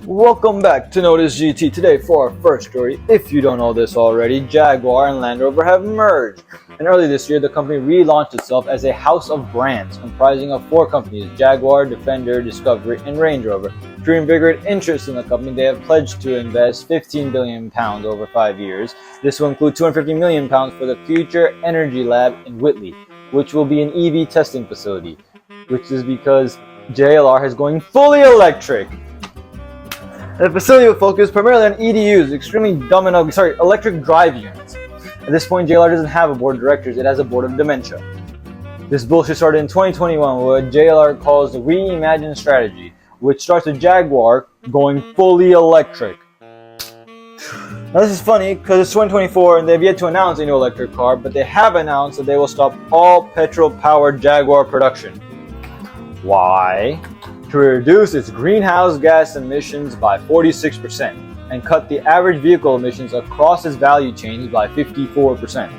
Welcome back to NoticeGT. Today for our first story, if you don't know this already, Jaguar and Land Rover have merged. And early this year, the company relaunched itself as a house of brands comprising of 4 companies, Jaguar, Defender, Discovery, and Range Rover. To reinvigorate interest in the company, they have pledged to invest £15 billion over 5 years. This will include £250 million for the Future Energy Lab in Whitley, which will be an EV testing facility, which is because JLR is going fully electric. The facility will focus primarily on EDUs, extremely dumb and ugly, electric drive units. At this point, JLR doesn't have a board of directors, it has a board of dementia. This bullshit started in 2021 with what JLR calls the Reimagine strategy, which starts with Jaguar going fully electric. Now this is funny because it's 2024 and they've yet to announce a new electric car, but they have announced that they will stop all petrol-powered Jaguar production. Why? To reduce its greenhouse gas emissions by 46% and cut the average vehicle emissions across its value chains by 54%.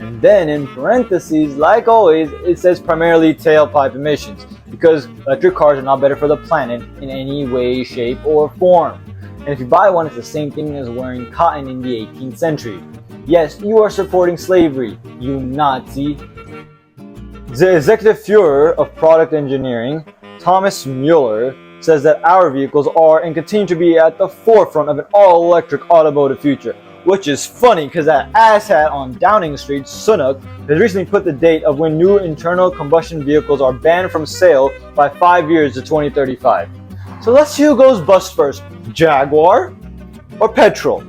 And then in parentheses, like always, it says primarily tailpipe emissions because electric cars are not better for the planet in any way, shape, or form. And if you buy one, it's the same thing as wearing cotton in the 18th century. Yes, you are supporting slavery, you Nazi. The executive Führer of product engineering, Thomas Mueller, says that our vehicles are and continue to be at the forefront of an all-electric automotive future. Which is funny because that asshat on Downing Street, Sunak, has recently put the date of when new internal combustion vehicles are banned from sale by 5 years to 2035. So let's see who goes bust first, Jaguar or petrol?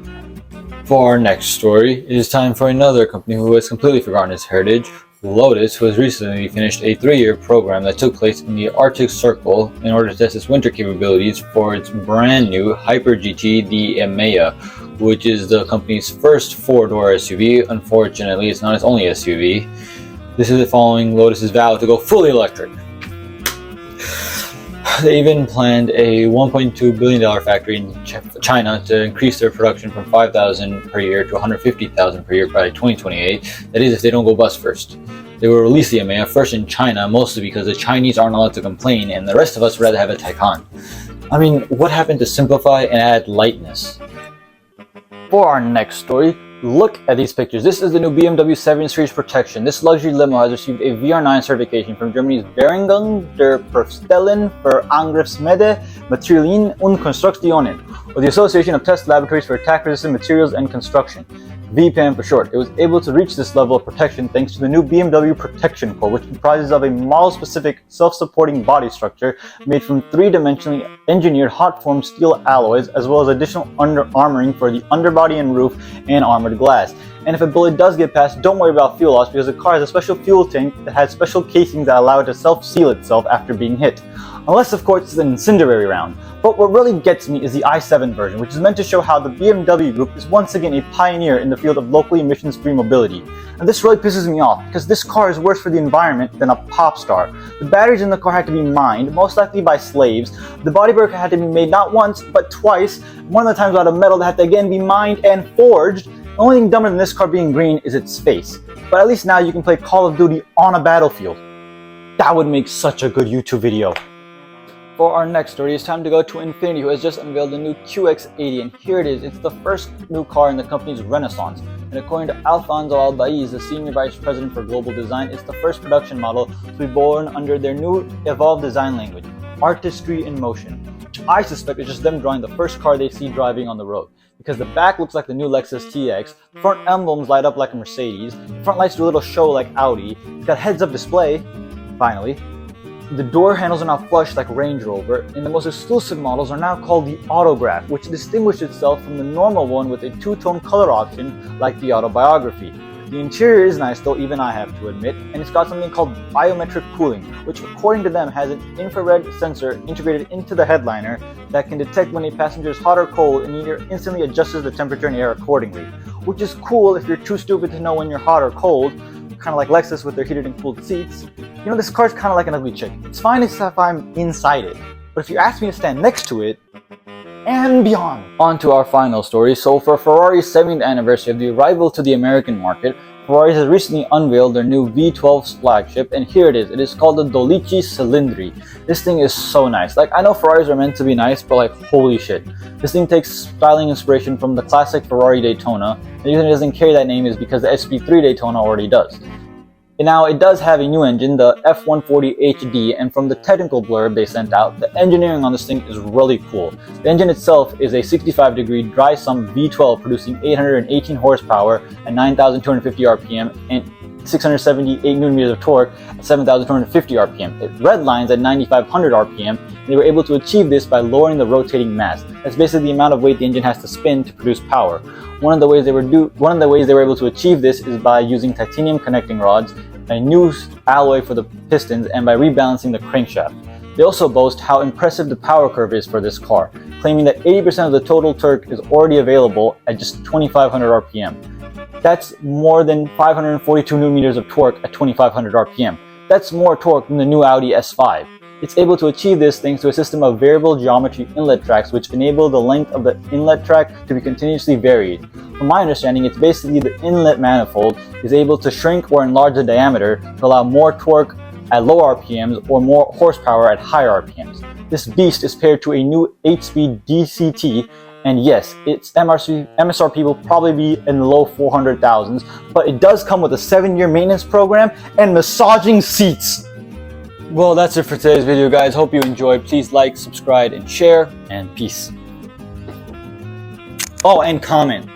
For our next story, it is time for another company who has completely forgotten its heritage, Lotus, who has recently finished a 3-year program that took place in the Arctic Circle in order to test its winter capabilities for its brand new Hyper GT, the EMEA, which is the company's first 4-door SUV. Unfortunately, it's not its only SUV. This is following Lotus's vow to go fully electric. They even planned a $1.2 billion factory in China to increase their production from 5,000 per year to 150,000 per year by 2028. That is, if they don't go bust first. They will release the EMEA first in China, mostly because the Chinese aren't allowed to complain and the rest of us would rather have a Taycan. I mean, what happened to simplify and add lightness? For our next story, look at these pictures. This is the new BMW 7 Series Protection. This luxury limo has received a VR9 certification from Germany's Vereinigung der Prüfstellen für Angriffsmittel, Materialien und Konstruktionen, or the Association of Test Laboratories for Attack-Resistant Materials and Construction, VPAM for short. It was able to reach this level of protection thanks to the new BMW Protection Core, which comprises of a model-specific self-supporting body structure made from 3-dimensionally engineered hot-formed steel alloys, as well as additional armoring for the underbody and roof and armored glass. And if a bullet does get past, don't worry about fuel loss because the car has a special fuel tank that has special casings that allow it to self-seal itself after being hit. Unless, of course, it's an incendiary round. But what really gets me is the i7 version, which is meant to show how the BMW Group is once again a pioneer in the field of locally emissions-free mobility. And this really pisses me off, because this car is worse for the environment than a pop star. The batteries in the car had to be mined, most likely by slaves. The body brick had to be made not once, but twice. One of the times out of metal that had to again be mined and forged. The only thing dumber than this car being green is its face. But at least now you can play Call of Duty on a battlefield. That would make such a good YouTube video. For our next story, it's time to go to Infiniti, who has just unveiled the new QX80, and here it is. It's the first new car in the company's renaissance, and according to Alfonso Albaiz, the Senior Vice President for Global Design, it's the first production model to be born under their new evolved design language, Artistry in Motion, which I suspect is just them drawing the first car they see driving on the road. Because the back looks like the new Lexus TX, the front emblems light up like a Mercedes, the front lights do a little show like Audi, it's got heads-up display, finally. The door handles are now flush like Range Rover, and the most exclusive models are now called the Autograph, which distinguishes itself from the normal one with a 2-tone color option like the Autobiography. The interior is nice though, even I have to admit, and it's got something called biometric cooling, which according to them has an infrared sensor integrated into the headliner that can detect when a passenger is hot or cold and either instantly adjusts the temperature in the air accordingly, which is cool if you're too stupid to know when you're hot or cold, kind of like Lexus with their heated and cooled seats. You know, this car's kind of like an ugly chick. It's fine if I'm inside it, but if you ask me to stand next to it, and beyond. On to our final story. So for Ferrari's 70th anniversary of the arrival to the American market, Ferrari has recently unveiled their new V12 flagship, and here it is. It is called the Cilindri. This thing is so nice. Like, I know Ferraris are meant to be nice, but like, holy shit. This thing takes styling inspiration from the classic Ferrari Daytona. The reason it doesn't carry that name is because the SP3 Daytona already does. Now, it does have a new engine, the F140 HD, and from the technical blurb they sent out, the engineering on this thing is really cool. The engine itself is a 65-degree dry sump V12 producing 818 horsepower at 9,250 RPM and 678 newton-meters of torque at 7,250 RPM. It redlines at 9,500 RPM, and they were able to achieve this by lowering the rotating mass. That's basically the amount of weight the engine has to spin to produce power. One of the ways they were able to achieve this is by using titanium connecting rods, a new alloy for the pistons, and by rebalancing the crankshaft. They also boast how impressive the power curve is for this car, claiming that 80% of the total torque is already available at just 2,500 RPM. That's more than 542 newton-meters of torque at 2,500 RPM. That's more torque than the new Audi S5. It's able to achieve this thanks to a system of variable geometry inlet tracks which enable the length of the inlet track to be continuously varied. From my understanding, it's basically the inlet manifold is able to shrink or enlarge the diameter to allow more torque at low RPMs or more horsepower at higher RPMs. This beast is paired to a new 8-speed DCT, and yes, its MSRP will probably be in the low 400,000s, but it does come with a 7-year maintenance program and massaging seats. Well, that's it for today's video, guys. Hope you enjoyed. Please like, subscribe, and share, and peace. Oh, and comment.